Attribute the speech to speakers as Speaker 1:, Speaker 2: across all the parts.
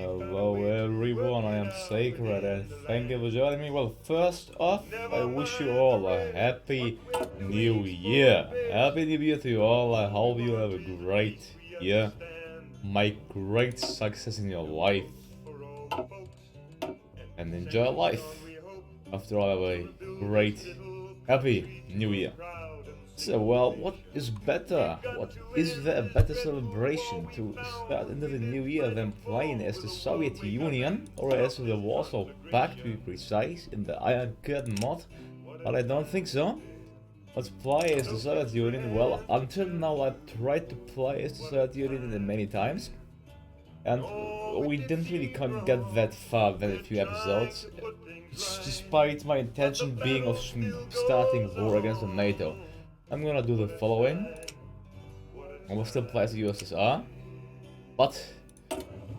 Speaker 1: Hello everyone, I am Sacred and thank you for joining me. Well, first off, I wish you all a happy new year. Happy new year to you all. I hope you have a great year. Make great success in your life and enjoy life. After all, have a great, happy new year. So, well, what is better? What is there a better celebration to start into the new year than playing as the Soviet Union or as the Warsaw Pact, to be precise, in the Iron Curtain mod? But I don't think so. Let's play as the Soviet Union. Well, until now I tried to play as the Soviet Union many times, and we didn't really get that far in a few episodes, despite my intention being of starting war against the NATO. I'm gonna do the following. I will still play as the USSR, but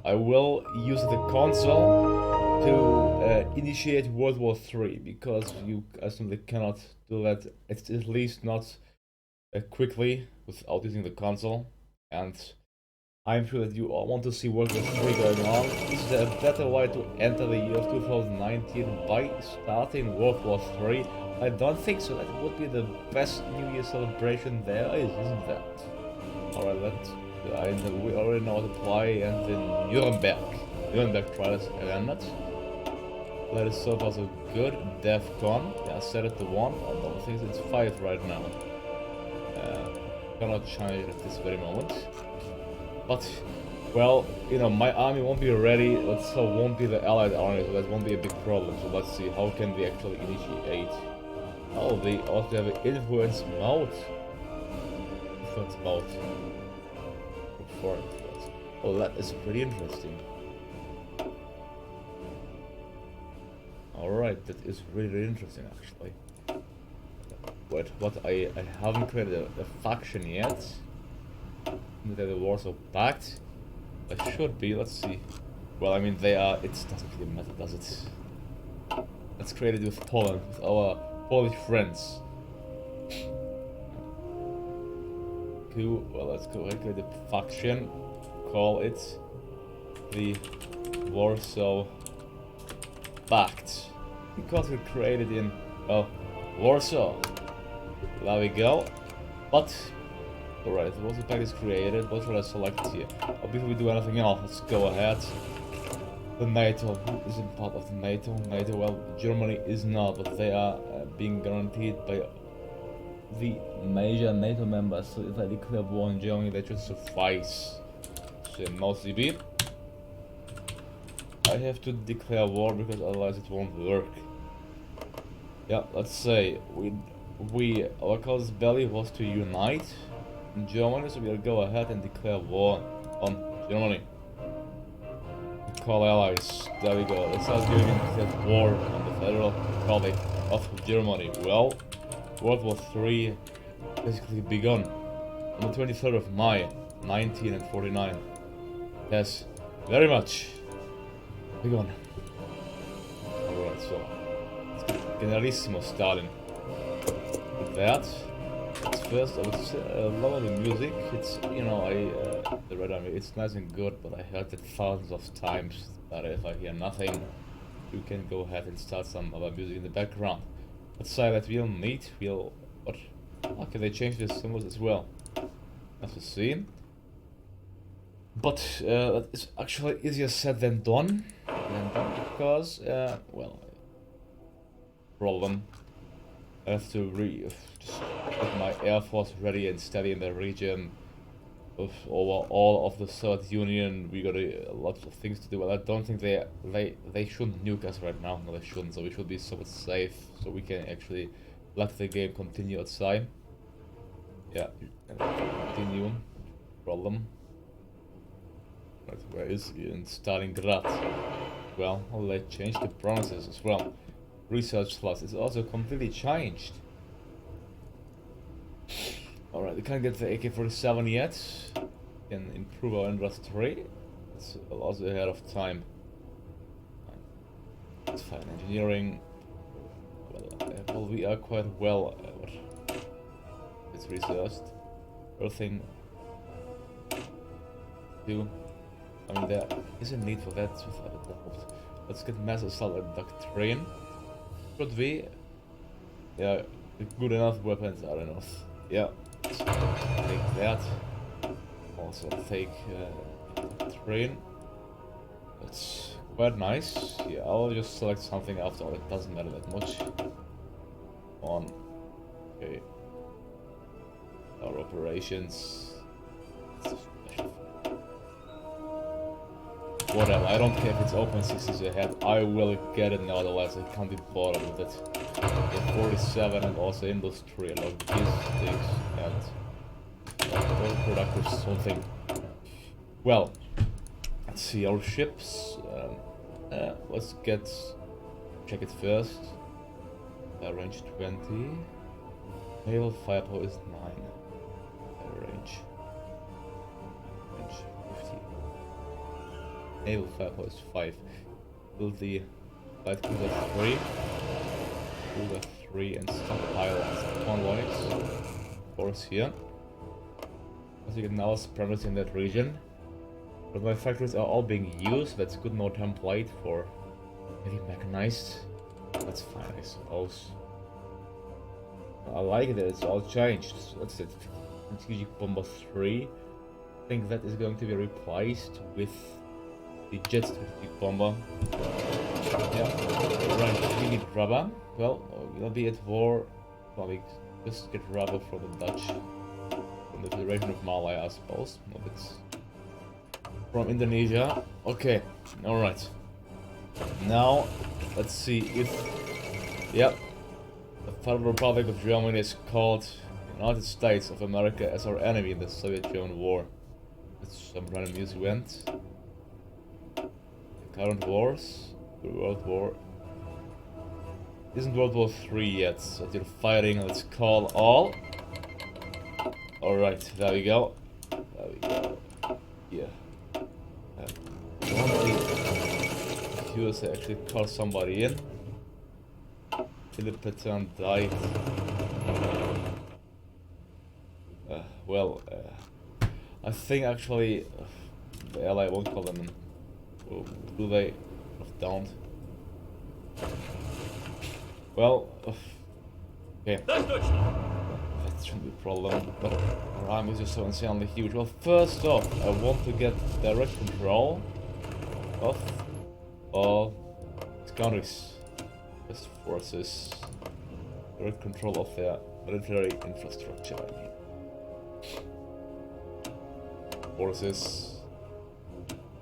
Speaker 1: I will use the console to initiate World War III, because you simply cannot do that, at least not quickly, without using the console. And I'm sure that you all want to see World War III going on. Is there a better way to enter the year of 2019 by starting World War III? I don't think so. That would be the best New Year celebration there is, isn't that? Alright, we already know how to play, and in Nuremberg trials have ended. That is so far so good. DEFCON, yeah, set it to 1. I don't think it's 5 right now. Cannot change it at this very moment. But, well, you know, my army won't be ready, but so won't be the allied army, so that won't be a big problem. So let's see, how can we actually initiate? Oh, they also have an influence mode. Influence mode. For influence. Oh, that is pretty interesting. Alright, that is really interesting, actually. But what I haven't created a faction yet. The Warsaw Pact. I should be, let's see. Well, I mean, they are, it doesn't really matter, does it? Let's create it with Poland, with our Polish friends. Cool, well, let's go and create a faction. Call it the Warsaw Pact. Because we created in, Warsaw. There we go. But alright, the Warsaw Pact is created. What should I select here? Before we do anything else, let's go ahead. The NATO. Who isn't part of the NATO? NATO, well, Germany is not, but they are being guaranteed by the major NATO members. So if I declare war on Germany, that should suffice. So no CB. I have to declare war because otherwise it won't work. Yeah, let's say our cause belly was to unite in Germany, so we'll go ahead and declare war on Germany. Call allies. There we go. The Soviet Union declared war on the Federal Republic of Germany. Well, World War III basically begun on the 23rd of May, 1949. Yes, very much begun. Alright, so Generalissimo Stalin. With that, first I would lower the music. It's, you know, the Red Army, it's nice and good, but I heard it thousands of times that if I hear nothing, you can go ahead and start some other music in the background. Let's say that what? Okay, they changed the symbols as well. Have to see. But that is actually easier said than done. Because, well, problem. I have to just get my air force ready and steady in the region over all of the Soviet Union. We got a lot of things to do. Well, I don't think they shouldn't nuke us right now. No, they shouldn't. So we should be somewhat safe, so we can actually let the game continue outside. Yeah, continue. Problem. Right, where is he? In Stalingrad. Well, they changed the promises as well. Research slots is also completely changed. Alright, we can't get the AK-47 yet. Can improve our industry. It's also ahead of time. It's fine. Engineering. Well, we are quite well. It's researched. Everything. Do. I mean, there is a need for that without a doubt. Let's get mass assault doctrine. Should we? Yeah, good enough weapons are enough. Yeah, let's take that. Also take train. That's quite nice. Yeah, I'll just select something after all. It doesn't matter that much. On. Okay. Our operations. Whatever, I don't care if it's open 6 ahead. I will get it now, otherwise I can't be bothered with it. Get 47 and also industry, I love these things and all productive something. Well, let's see our ships. Let's check it first. Range 20. Naval firepower is 9. Range 50. Naval firepower is 5. Will the light cruiser 3? Cruiser 3 and stockpile as convoys. Force here. As you can now supremacy in that region. But my factories are all being used. That's good, no template for heavy mechanized. That's fine, I suppose. I like that it's all changed. So that's it. Strategic Bomber 3. I think that is going to be replaced with the Jet Strategic Bomber. Yeah, right. We need rubber. Well, we'll be at war. Well, we just get rubber from the Dutch. From the Federation of Malaya, I suppose. No, it's from Indonesia. Okay, alright. Now, let's see if... Yep. The Federal Republic of Germany is called United States of America as our enemy in the Soviet-German War. That's some random news event. The current wars. The World War. Isn't World War 3 yet, so they're fighting. Let's call all. Alright, there we go. There we go. Yeah. USA actually called somebody in. Philip Petain died. I think actually the ally won't call them in. Or do they? Don't. Well, okay. That shouldn't be a problem, but our army is just so insanely huge. Well, first off, I want to get direct control of all these countries. Best forces. Direct control of their military infrastructure, I mean. Forces.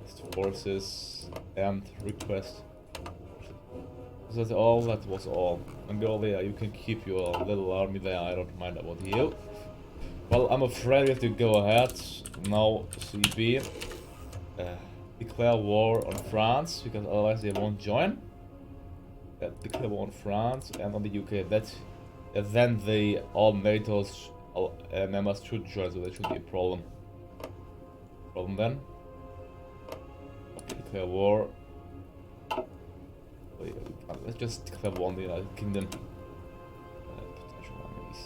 Speaker 1: Best forces. And request. That's all, that was all. Mongolia, you can keep your little army there, I don't mind about you. Well, I'm afraid we have to go ahead. Now, CB. Declare war on France, because otherwise they won't join. Declare war on France and on the UK. Then the all NATO's members should join, so that should be a problem. Problem then. Okay, declare war. Let's just declare war on the United Kingdom. Potential enemies.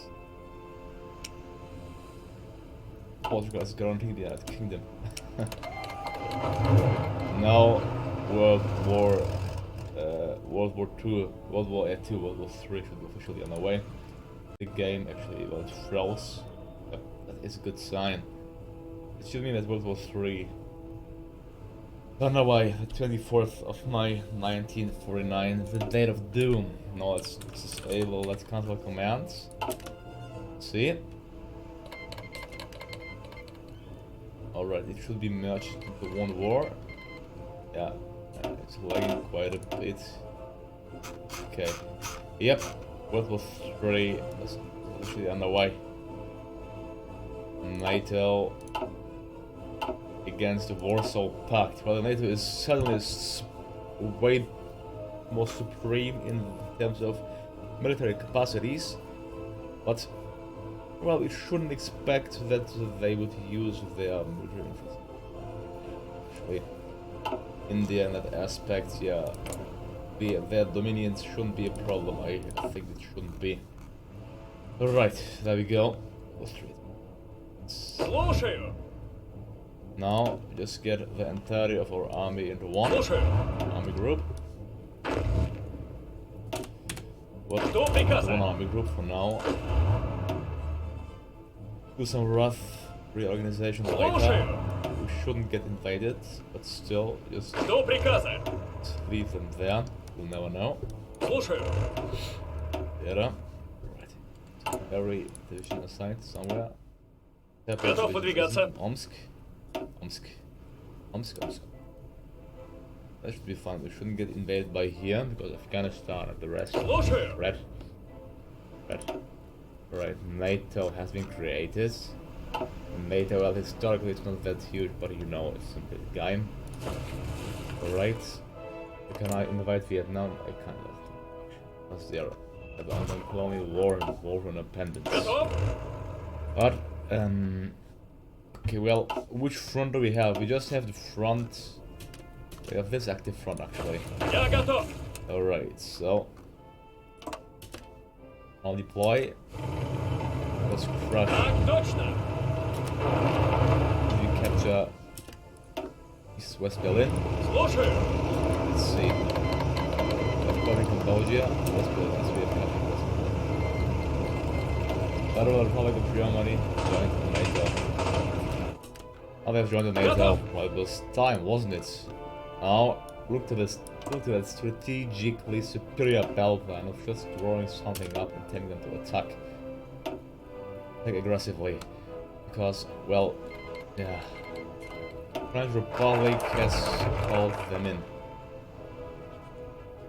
Speaker 1: Portugal is guaranteed the United Kingdom. Now, World War II, World War II, World War III should be officially on the way. The game actually, well, it froze. Yep, that is a good sign. It should mean that World War III. Don't know why, the 24th of May 1949, the date of doom. No, let's disable, let's cancel commands. See? Alright, it should be merged into one war. Yeah, it's lagging quite a bit. Okay. Yep, World War III is actually underway. NATO against the Warsaw Pact. Well, the NATO is suddenly way more supreme in terms of military capacities, but well, we shouldn't expect that they would use their military infrastructure. Actually, India in that aspect, yeah, their dominions shouldn't be a problem. I think it shouldn't be. Alright, there we go. now just get the entirety of our army into one army group. One army group for now. Do some rough reorganization later. We shouldn't get invaded, but still, just leave them there. You'll never know. Right. Every division assigned somewhere. Omsk. That should be fun. We shouldn't get invaded by here because Afghanistan and the rest. Red. Right, NATO has been created. NATO, well, historically it's not that huge, but you know, it's a big game. Alright. Can I invite Vietnam? I can't. Because they are an ongoing colonial war and war for independence. But, okay, well, which front do we have? We just have the front. We have this active front, actually. Alright, so I'll deploy. Let's crush. We capture East-West Berlin. Let's see. I've got Cambodia. West Berlin, so we have captured West Berlin. Federal Republic of Germany joined NATO. Oh, they have joined the NATO. Well, it was time, wasn't it? Now, look to that strategically superior battle plan of just drawing something up and telling them to attack. Attack aggressively. Because, well, yeah. French Republic has called them in.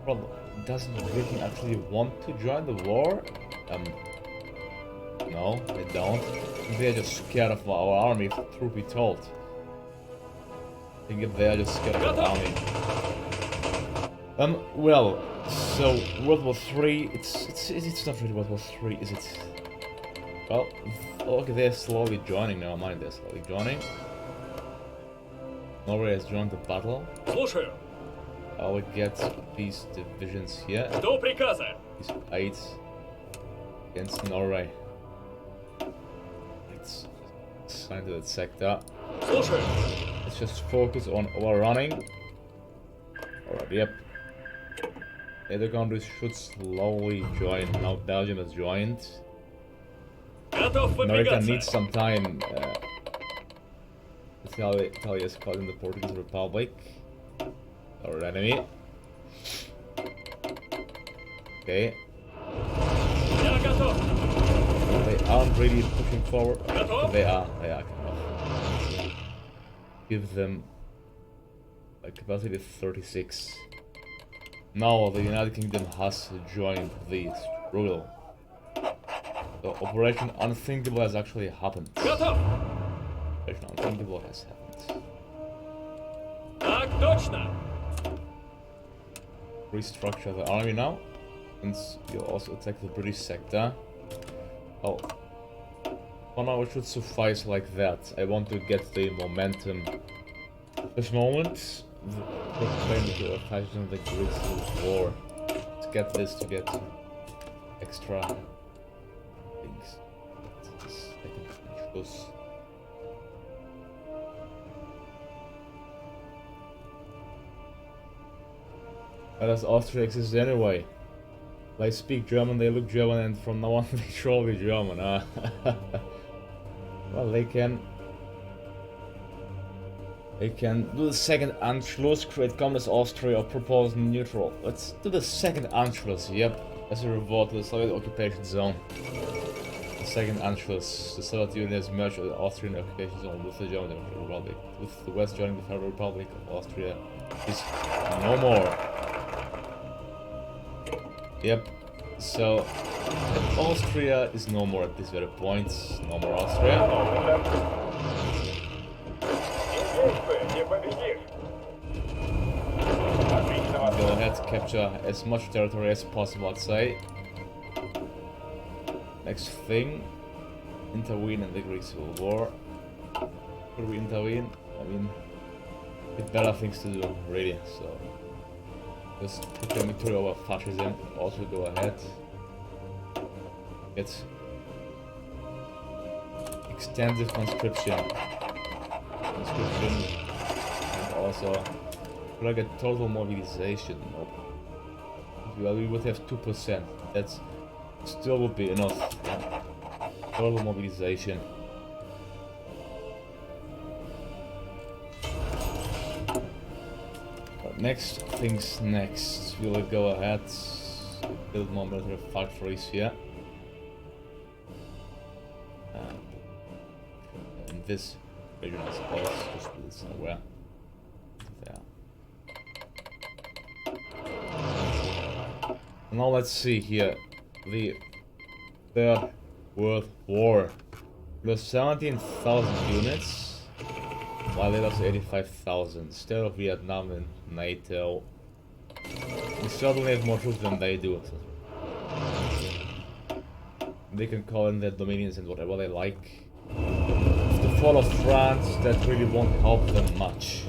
Speaker 1: Well, doesn't Britain actually want to join the war? No, they don't. They're just scared of our army, truth be told. I think they're just scared of our army. Well, so World War III, it's not really World War III, is it? Well, okay, they're slowly joining, never mind, they're slowly joining. Norway has joined the battle. I will get these divisions here. These 8 against Norway. Let's assign to that sector. Let's just focus on overrunning. Alright, yep. The other countries should slowly join. Now Belgium has joined. America needs some time. Italy is caught in the Portuguese Republic. Our enemy. Okay. They aren't really pushing forward. They are kind of. Give them a capacity of 36. Now the United Kingdom has joined the struggle. So Operation Unthinkable has actually happened. Operation Unthinkable has happened. Restructure the army now, and you'll also attack the British sector. Oh, for now it should suffice like that. I want to get the momentum. At this moment, proclaim to a fashion the Great Civil War. To get this, to get extra things. Why does Austria exist anyway? They speak German, they look German, and from now on they surely German, Well, they can do the second Anschluss, create communist Austria, or propose neutral. Let's do the second Anschluss, yep, as a reward to the Soviet occupation zone. The second Anschluss, the Soviet Union has merged the Austrian occupation zone with the German Republic, with the West joining the Federal Republic of Austria is no more. Yep, so Austria is no more at this very point. No more Austria. Go ahead, capture as much territory as possible, I'd say. Next thing, intervene in the Greek Civil War. Could we intervene? I mean, with better things to do, really, so. Just proclaim victory over fascism. Also go ahead. Get extensive conscription. conscription, and also like a total mobilization. Nope. Well, we would have 2%. That's still would be enough. Yeah. Total mobilization. But next things next. We'll go ahead, build more military factories here. In this region, I suppose, just build somewhere. There. Now let's see here. The Third World War. It was 17,000 units, while it was 85,000. Instead of Vietnam and NATO, we certainly have more troops than they do. They can call in their dominions and whatever they like. The fall of France, that really won't help them much.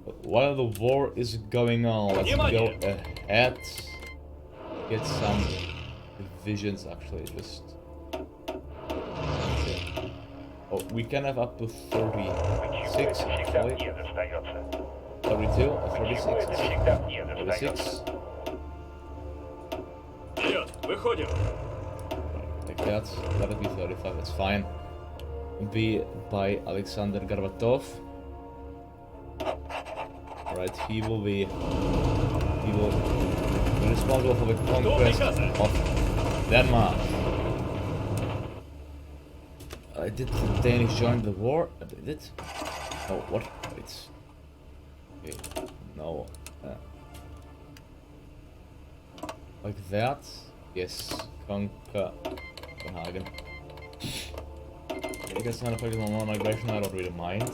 Speaker 1: But while the war is going on, let's go ahead. Get some divisions actually, just... Okay. Oh, we can have up to 36 actually. 32 or 36? 36. Like that, let it be 35, that's fine. Be by Alexander Gorbatov. Right, he will be responsible for the conquest of Denmark. Did the Danish join the war? Did it? No, what? It's... Okay, no. Like that? Yes, conquer Copenhagen. I guess I'm focusing on migration, I don't really mind.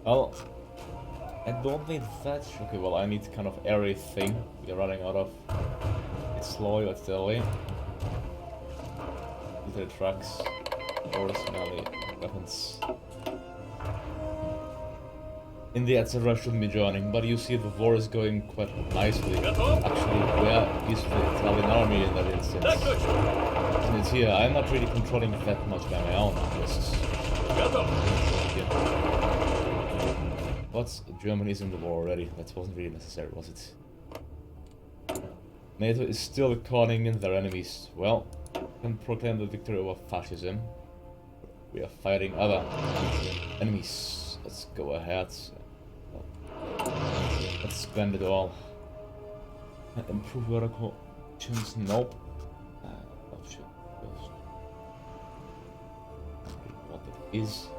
Speaker 1: Well, I don't need that. Okay, well, I need kind of everything. We are running out of... It's slowly but steadily. These are trucks, horse, melee, weapons. India, etc. shouldn't be joining, but you see the war is going quite nicely. Actually, where is the Italian army in that instance? And it's here. I'm not really controlling that much by my own interests. But Germany's in the war already. That wasn't really necessary, was it? NATO is still calling in their enemies. Well, can proclaim the victory over fascism. We are fighting other enemies. Let's go ahead. Let's spend it all. Improve water conditions? Nope. Option. What it is.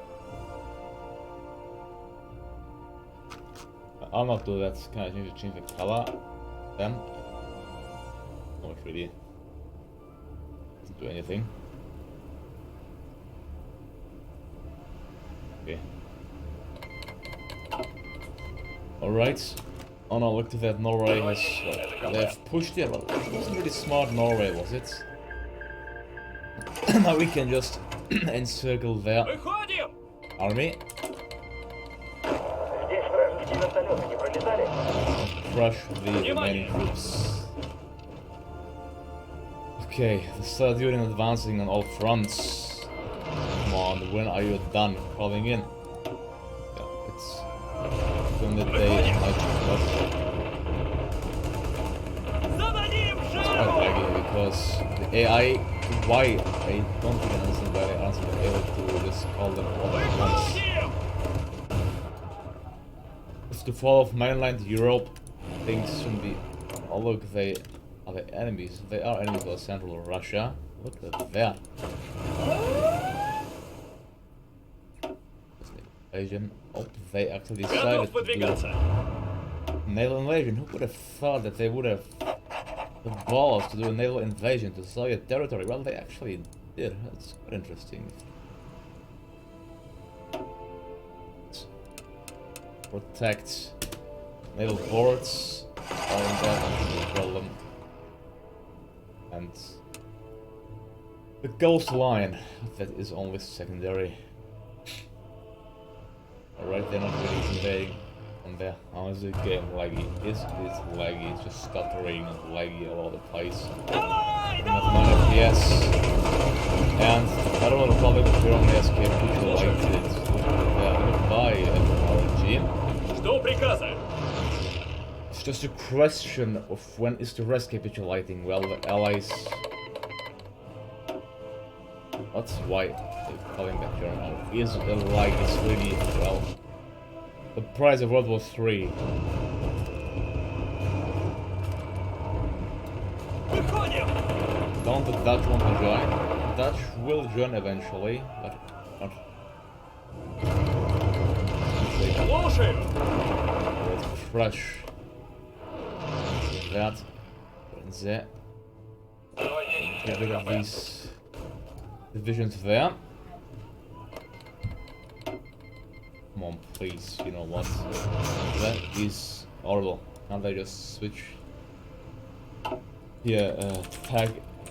Speaker 1: I'll not do that. Can I change the color? Then? Not really. Doesn't do anything. Okay. Alright. Oh no, look to that. Norway has... they have pushed it. Well, it wasn't really smart, Norway, was it? Now we can just encircle their army. Crush the remaining troops. Okay, the Third Union advancing on all fronts. Come on, when are you done calling in? Yeah, it's when the day I it's quite laggy because the AI, why? I don't even understand why they aren't able to just call them all at once. With the fall of mainland Europe, things shouldn't be... Oh look, they are the enemies. They are enemies of Central Russia. Look at that. Invasion. Oh, they actually decided to do naval invasion. Who would have thought that they would have the balls to do a naval invasion to Soviet territory? Well, they actually did. That's quite interesting. Protect naval ports. Oh, that's the problem. And the coastline, that is only secondary. Alright, they're not really invading And there, how is the game laggy? It's laggy, it's just stuttering and laggy all over the place. And at 9 FPS. And I don't know, the public of Germany has capitulated. Goodbye, RNG.
Speaker 2: Жду приказа.
Speaker 1: It's just a question of when is the rest capitulating? Well, the allies. That's why they're calling that German. Is like it's really well. The price of World War III. Don't the Dutch want to join? The Dutch will join eventually, but not. It's fresh. That. There. Get rid of these divisions there. Come on, please, you know what? That is horrible. Can't I just switch? Here, tag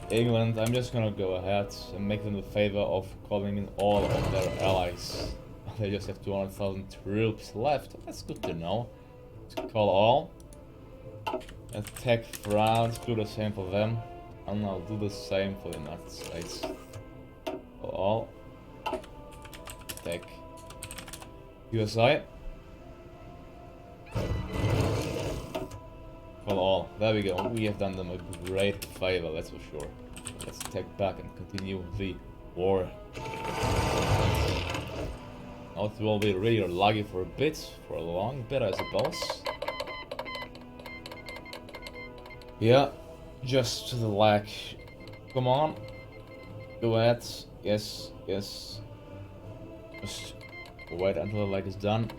Speaker 1: England. I'm just gonna go ahead and make them the favor of calling in all of their allies. They just have 200,000 troops left. That's good to know. Let's call all. Attack France, do the same for them. And I'll do the same for the United States. Call all. Attack USA. Call all. There we go. We have done them a great favor, that's for sure. Let's attack back and continue the war. Now it will be really laggy for a bit, for a long bit, I suppose. Yeah, just the lag. Come on. Go ahead. Yes, yes. Just wait until the lag is done.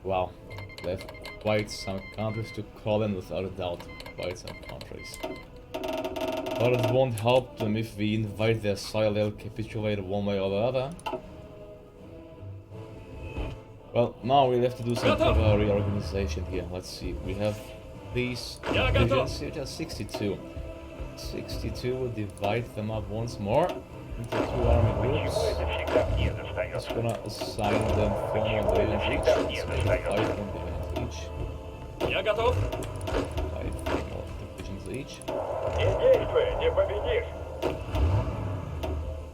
Speaker 1: Wow. They have quite some countries to call in, without a doubt. Quite some countries. But it won't help them if we invade their soil, they'll capitulate one way or the other. Well, now we have to do some proper reorganization here. Let's see, we have these divisions here, just 62. 62, we'll divide them up once more into 2 army groups. Just gonna assign them 4 more divisions each. Let's make 5 more divisions each. 5 more divisions each.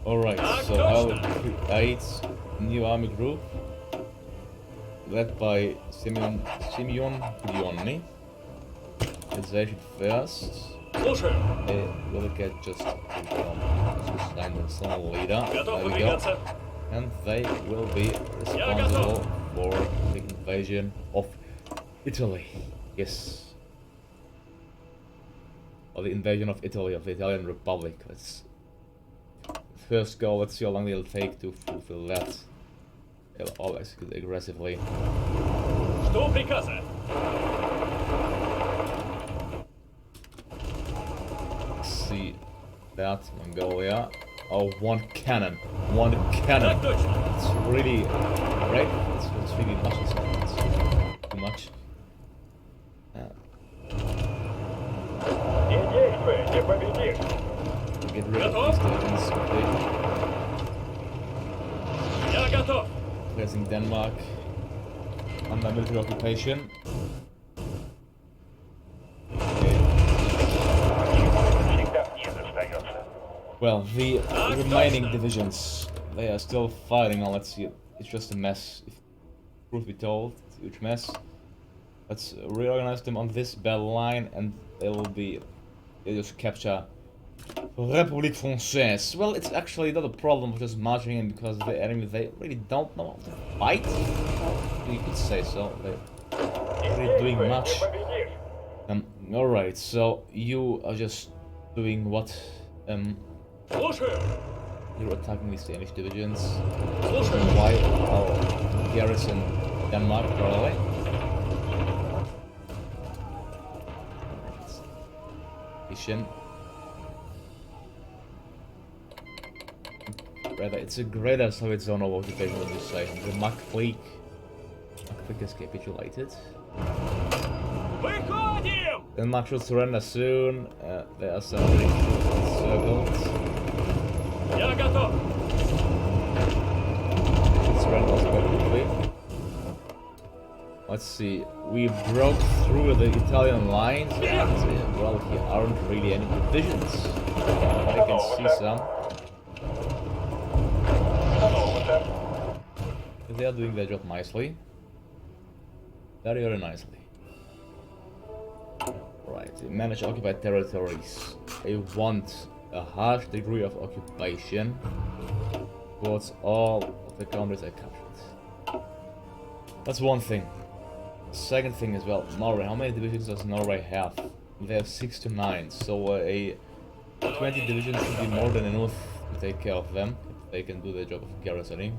Speaker 1: Alright, so I'll create a new army group led by Simeon Gideoni. Organization first. They will get just assign the sole leader. There we go. And they will be responsible for the invasion of Italy. Yes. Or the invasion of Italy, of the Italian Republic. Let's first go, let's see how long it'll take to fulfill that. They'll all execute aggressively. Let's see that, Mongolia. Oh, 1 cannon. 1 cannon. It's really great. It's really much. It's too much. Get rid of these divisions completely. Placing Denmark under military occupation. Okay. Well, the remaining divisions, they are still fighting on. Let's see, it's just a mess. If truth be told, it's a huge mess. Let's reorganize them on this battle line, and they'll just capture République Française. Well, it's actually not a problem of just marching in, because the enemy, they really don't know how to fight. You could say so. They're really doing much. Alright, so you are just doing what? You're attacking these Danish divisions. Why? Oh, garrison Denmark, probably. Rather, it's a greater Soviet zone of occupation, would you say? The Maklik has capitulated. Denmark should surrender soon. There are some encircled. Should surrender also quite quickly. Let's see. We broke through the Italian lines, and well, here aren't really any divisions. I can see some. They are doing their job nicely. Very, very nicely. Right, they manage occupied territories. They want a harsh degree of occupation towards all of the countries I captured. That's one thing. Second thing as well, Norway. How many divisions does Norway have? They have 6 to 9, so a 20 divisions should be more than enough to take care of them if they can do their job of garrisoning.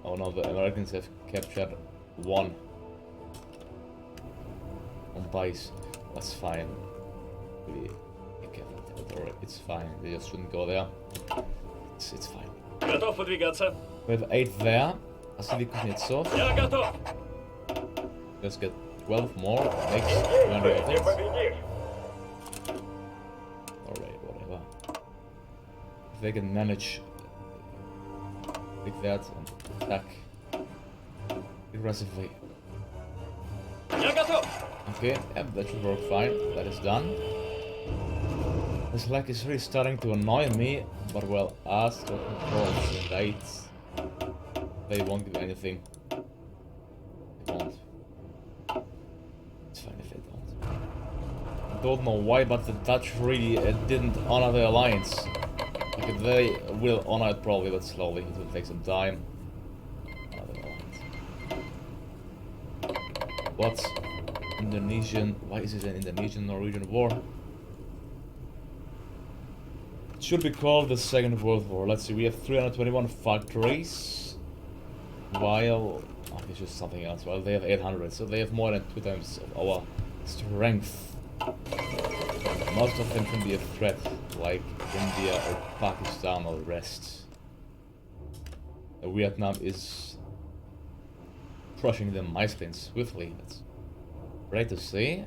Speaker 1: Oh no, the Americans have captured 1 on base. That's fine. We careful territory. It's fine. They just shouldn't go there. It's fine.
Speaker 2: Готов подвигаться.
Speaker 1: We have 8 there. Vasily Kuznetsov.
Speaker 2: Я готов.
Speaker 1: Let's get 12 more. Next 20 of it. Alright, whatever. If they can manage like that and attack aggressively.
Speaker 2: Я готов.
Speaker 1: Okay, yep, that should work fine. That is done. This lag is really starting to annoy me, but well, as to control states, they won't give anything. They won't. It's fine if they don't. I don't know why, but the Dutch really didn't honor the alliance. Like, they will honor it probably, but slowly. It will take some time. Honor the alliance. What? Indonesian? Why is it an Indonesian-Norwegian war? It should be called the Second World War. Let's see, we have 321 factories, while it's just something else. Well, they have 800, so they have more than 2 times of our strength. Most of them can be a threat, like India or Pakistan or the rest. Vietnam is crushing them nicely and swiftly. That's great to see.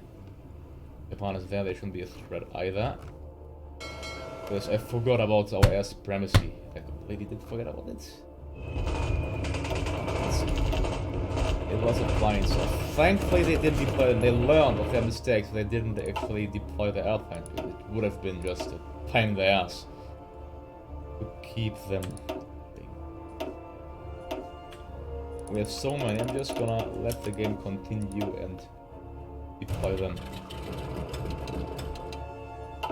Speaker 1: Japan is there, they shouldn't be a threat either. Because I forgot about our air supremacy. I completely did forget about it. It was a flying, so thankfully they didn't deploy, they learned of their mistakes, they didn't actually deploy the airplane. It would have been just a pain in the ass to keep them. We have so many, I'm just gonna let the game continue and deploy them.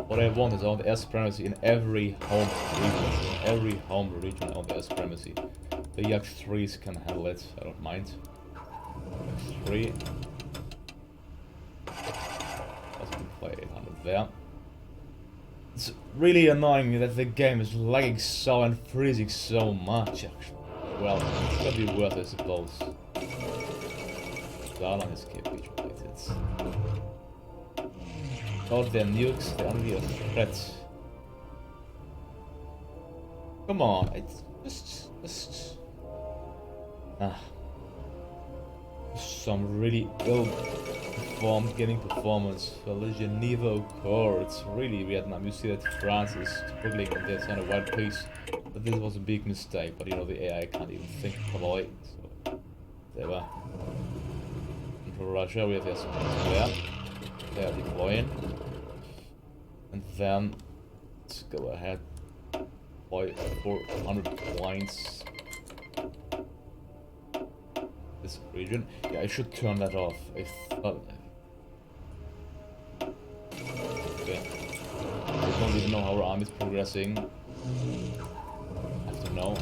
Speaker 1: What I want is I want air supremacy in every home region. In every home region I want air supremacy. The Yak 3s can handle it, I don't mind. Yak 3. Let's deploy 800 there. It's really annoying that the game is lagging so and freezing so much actually. Well, it's gonna be worth it, I suppose. Darlan is capitulated. Without their nukes, they aren't really a threat. Come on, it's just... Some really ill-performed gaming performance for the Geneva core. It's really Vietnam. You see that France is struggling and they're trying to white peace. But this was a big mistake, but you know, the AI can't even think properly. So, there we For Russia, we have this there. They are deploying. And then, let's go ahead. Deploy 400 points. This region. Yeah, I should turn that off. I thought. Okay. I don't even know how our army is progressing. I have to know.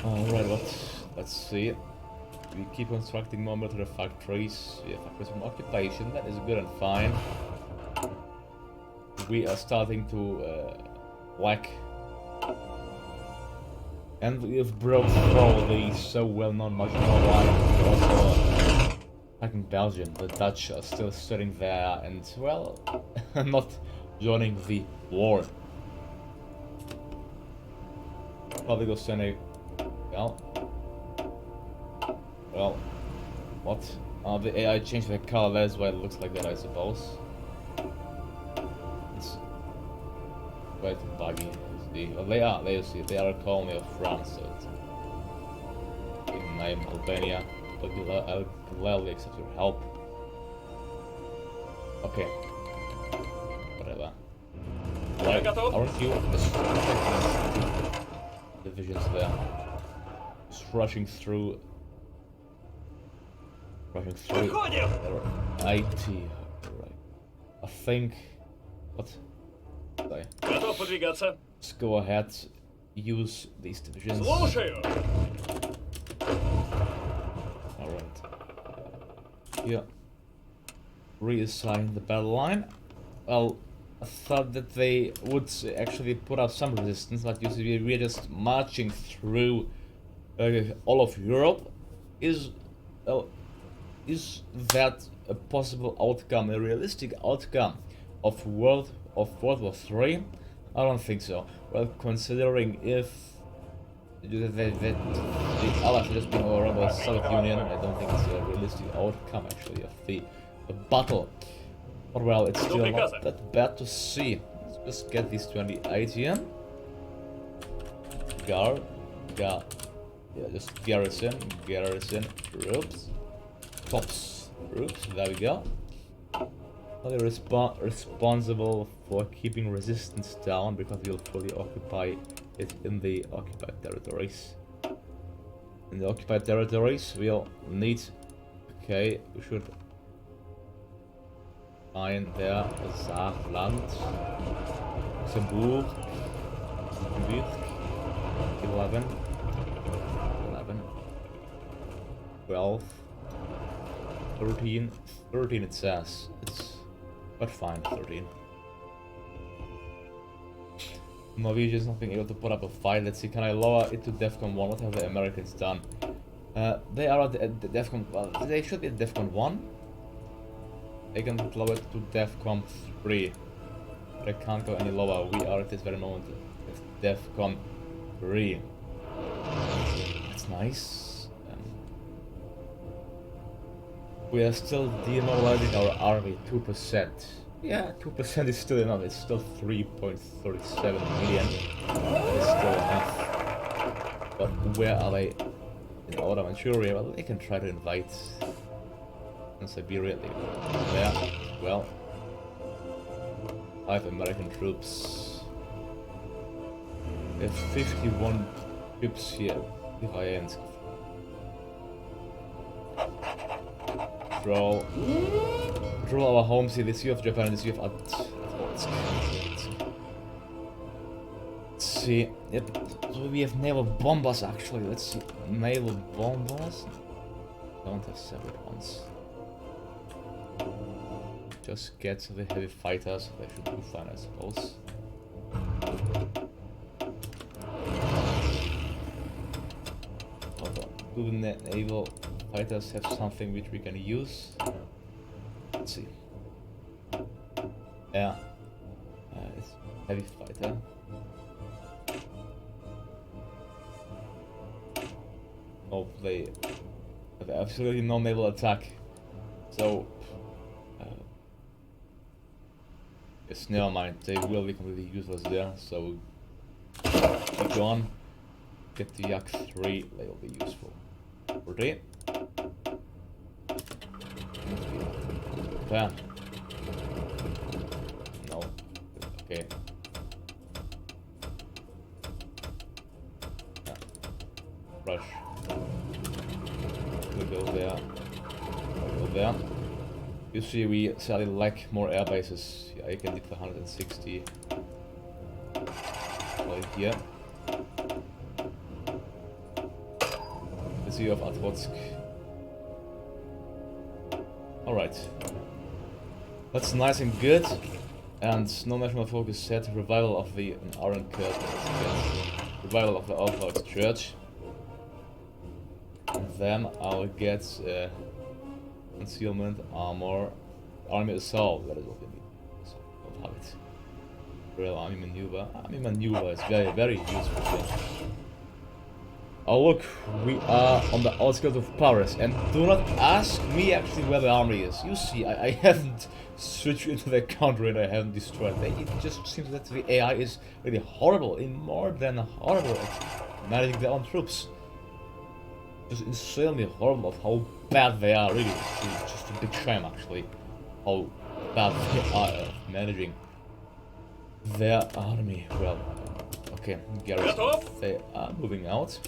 Speaker 1: Alright, let's see. We keep constructing more military factories. We have factories from occupation. That is good and fine. We are starting to lack. And we have broke through the so well-known Maginot Line. We're also attacking Belgium. The Dutch are still sitting there and, well, not joining the war. Probably go send a... Well, what? The AI changed the color, that's why it looks like that, I suppose. It's quite buggy. Well, they are a colony of France, so it's name, Albania. I'll gladly accept your help. Okay. Whatever. Why aren't you divisions there? Just rushing through.
Speaker 2: Подходим!
Speaker 1: IT. Right. I think. What? Okay.
Speaker 2: Готов подвигаться.
Speaker 1: Let's go ahead. Use these divisions.
Speaker 2: Слушаю.
Speaker 1: Alright. Here. Reassign the battle line. Well, I thought that they would actually put up some resistance, but you see, we're just marching through all of Europe. Is that a possible outcome, a realistic outcome of World War III? I don't think so. Well, considering if the Allies just being all around the Soviet Union, I don't think it's a realistic outcome actually of the battle. But well, it's still not that bad to see. Let's just get these 28 in. Yeah, just garrison troops. Tops troops, there we go. They're responsible for keeping resistance down because we'll fully occupy it in the occupied territories. In the occupied territories, we'll need. Okay, we should find there Saarland, Luxembourg, 11, 12, 13 it says. But fine, 13. Norwegians not being able to put up a fight. Let's see, can I lower it to DEFCON 1? What have the Americans done? They are at the DEFCON... Well, they should be at DEFCON 1. They can lower it to DEFCON 3. But I can't go any lower. We are at this very moment at DEFCON 3. That's nice. We are still demoralizing our army 2%. Yeah, 2% is still enough. It's still 3.37 million. That is still enough. But where are they? In Outer Manchuria? Well, they can try to invade in Siberia. They go there as well. 5 American troops. We have 51 troops here. Defiance. Control our home sea, the Sea of Japan and the Sea of Atlantic. Let's see. Yep. So we have naval bombers actually. Let's see. Naval bombers. Don't have separate ones. Just get the heavy fighters. They should do fine, I suppose. Hold on. Do the naval fighters have something which we can use? Let's see. Yeah. It's heavy fighter. Oh, they have absolutely no naval attack. So, yes, never mind. They will be completely useless there. So, keep on. Get the Yak 3. They will be useful. 40. Yeah. No. Okay. Yeah. Rush. We'll go there. We'll go there. You see, we sadly lack more air bases. Yeah, I can declare 160. Right here. The Sea of Atwotsk. Alright. That's nice and good. And no national focus set. Revival of the Iron Curtain. Revival of the Orthodox Church. And then I'll get concealment, armor, army assault. That is what we need. So don't have it. Real army maneuver. Army maneuver is very, very useful thing. Oh look, we are on the outskirts of Paris, and do not ask me actually where the army is. You see, I haven't switched into the country and I haven't destroyed it. It just seems that the AI is really horrible, more than horrible at managing their own troops. just insanely horrible of how bad they are, really. It's just a big shame, actually, how bad they are at managing their army. Well, okay, garrison, they are moving out.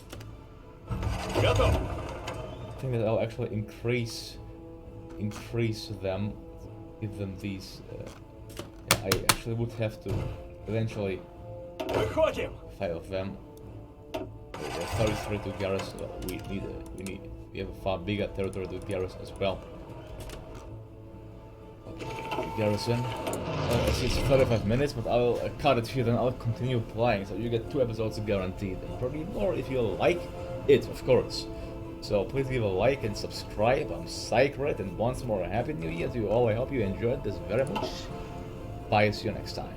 Speaker 2: Готов.
Speaker 1: I think that I'll actually increase them, give them these. Yeah, I actually would have to eventually
Speaker 2: Выходим.
Speaker 1: 5 of them. We have 33 to garrison. We have a far bigger territory to garrison as well. Garrison. It's 35 minutes, but I'll cut it here, then I'll continue playing. So you get 2 episodes guaranteed, and probably more if you like it, of course. So please give a like and subscribe. I'm Sacred, and once more, Happy New Year to you all. I hope you enjoyed this very much. Bye, see you next time.